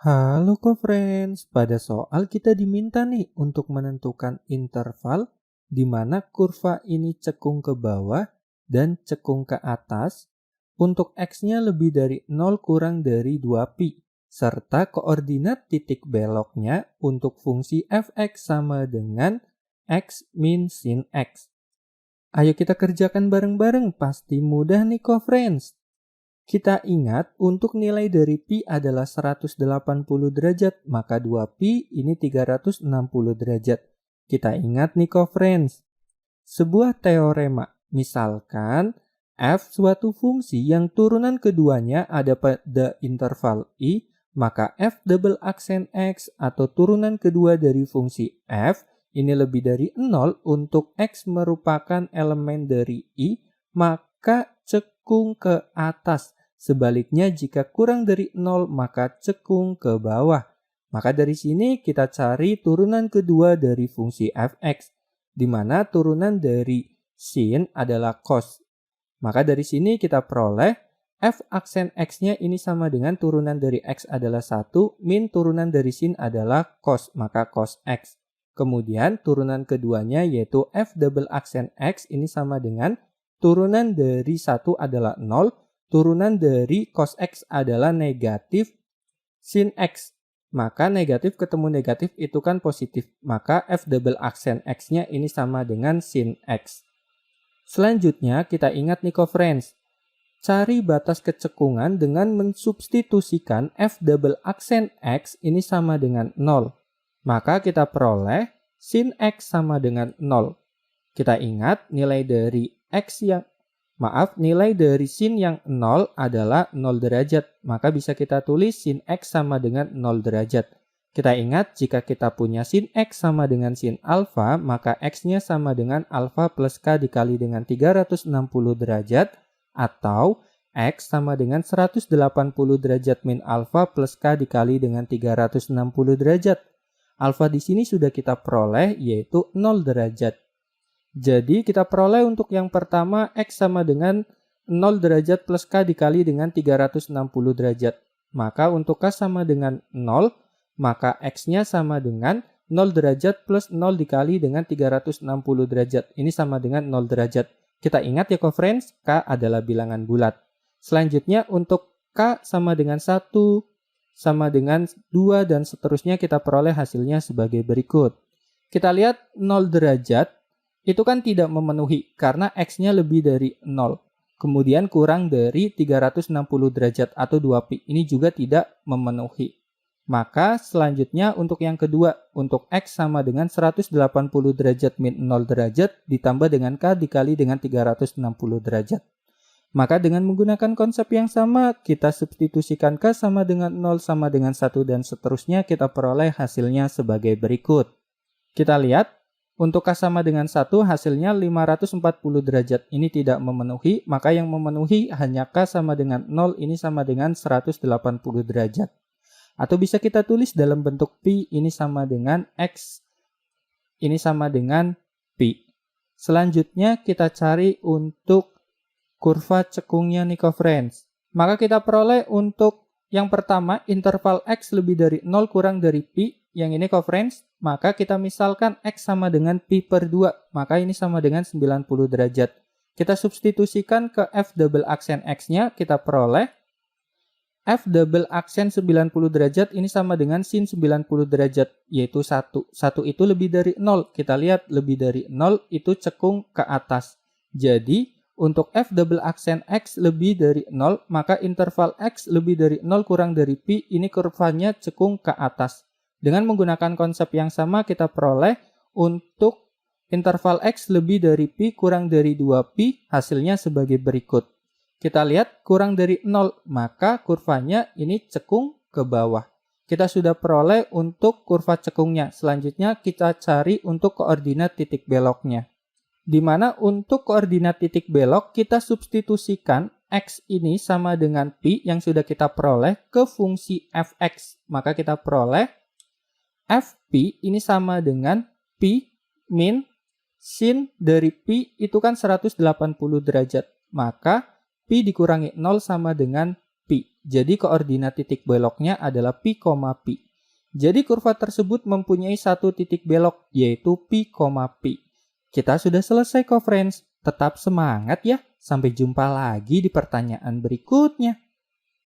Halo co-friends, pada soal kita diminta nih untuk menentukan interval di mana kurva ini cekung ke bawah dan cekung ke atas untuk x-nya lebih dari 0 kurang dari 2pi, serta koordinat titik beloknya untuk fungsi fx sama dengan x min sin x. Ayo kita kerjakan bareng-bareng, pasti mudah nih co-friends. Kita ingat untuk nilai dari pi adalah 180 derajat, maka 2pi ini 360 derajat. Kita ingat nih co-friends, sebuah teorema, misalkan f suatu fungsi yang turunan keduanya ada pada interval i, maka f double aksen x atau turunan kedua dari fungsi f ini lebih dari 0 untuk x merupakan elemen dari i, maka cekung ke atas. Sebaliknya jika kurang dari 0 maka cekung ke bawah. Maka dari sini kita cari turunan kedua dari fungsi fx, di mana turunan dari sin adalah cos. Maka dari sini kita peroleh f aksen x-nya ini sama dengan turunan dari x adalah 1 min turunan dari sin adalah cos, maka cos x. Kemudian turunan keduanya yaitu f double aksen x ini sama dengan turunan dari 1 adalah 0, turunan dari cos x adalah negatif sin x. Maka negatif ketemu negatif itu kan positif. Maka f double aksen x-nya ini sama dengan sin x. Selanjutnya kita ingat nih co-friends. Cari batas kecekungan dengan mensubstitusikan f double aksen x ini sama dengan 0. Maka kita peroleh sin x sama dengan 0. Kita ingat nilai dari sin yang 0 adalah 0 derajat. Maka bisa kita tulis sin x sama dengan 0 derajat. Kita ingat jika kita punya sin x sama dengan sin alfa, maka x-nya sama dengan alfa plus k dikali dengan 360 derajat, atau x sama dengan 180 derajat min alfa plus k dikali dengan 360 derajat. Alfa di sini sudah kita peroleh yaitu 0 derajat. Jadi kita peroleh untuk yang pertama x sama dengan 0 derajat plus k dikali dengan 360 derajat. Maka untuk k sama dengan 0, maka x-nya sama dengan 0 derajat plus 0 dikali dengan 360 derajat. Ini sama dengan 0 derajat. Kita ingat ya co-friends, k adalah bilangan bulat. Selanjutnya untuk k sama dengan 1, sama dengan 2, dan seterusnya kita peroleh hasilnya sebagai berikut. Kita lihat 0 derajat itu kan tidak memenuhi karena x-nya lebih dari 0. Kemudian kurang dari 360 derajat atau 2pi. Ini juga tidak memenuhi. Maka selanjutnya untuk yang kedua, untuk x sama dengan 180 derajat min 0 derajat ditambah dengan k dikali dengan 360 derajat. Maka dengan menggunakan konsep yang sama, kita substitusikan k sama dengan 0 sama dengan 1 dan seterusnya kita peroleh hasilnya sebagai berikut. Kita lihat. Untuk k sama dengan 1 hasilnya 540 derajat. Ini tidak memenuhi, maka yang memenuhi hanya k sama dengan 0 ini sama dengan 180 derajat. Atau bisa kita tulis dalam bentuk pi ini sama dengan x, ini sama dengan pi. Selanjutnya kita cari untuk kurva cekungnya nih co-friends. Maka kita peroleh untuk yang pertama interval x lebih dari 0 kurang dari pi. Yang ini co-friends, maka kita misalkan x sama dengan pi per 2, maka ini sama dengan 90 derajat. Kita substitusikan ke f double aksen x-nya, kita peroleh f double aksen 90 derajat ini sama dengan sin 90 derajat, yaitu 1. 1 itu lebih dari 0, kita lihat lebih dari 0 itu cekung ke atas. Jadi, untuk f double aksen x lebih dari 0, maka interval x lebih dari 0 kurang dari pi, ini kurvanya cekung ke atas. Dengan menggunakan konsep yang sama kita peroleh untuk interval x lebih dari pi kurang dari 2pi hasilnya sebagai berikut. Kita lihat kurang dari 0 maka kurvanya ini cekung ke bawah. Kita sudah peroleh untuk kurva cekungnya. Selanjutnya kita cari untuk koordinat titik beloknya. Di mana untuk koordinat titik belok kita substitusikan x ini sama dengan pi yang sudah kita peroleh ke fungsi fx. Maka kita peroleh fp ini sama dengan pi min sin dari pi itu kan 180 derajat. Maka pi dikurangi 0 sama dengan pi. Jadi koordinat titik beloknya adalah pi, pi. Jadi kurva tersebut mempunyai satu titik belok, yaitu pi, pi. Kita sudah selesai kok friends. Tetap semangat ya. Sampai jumpa lagi di pertanyaan berikutnya.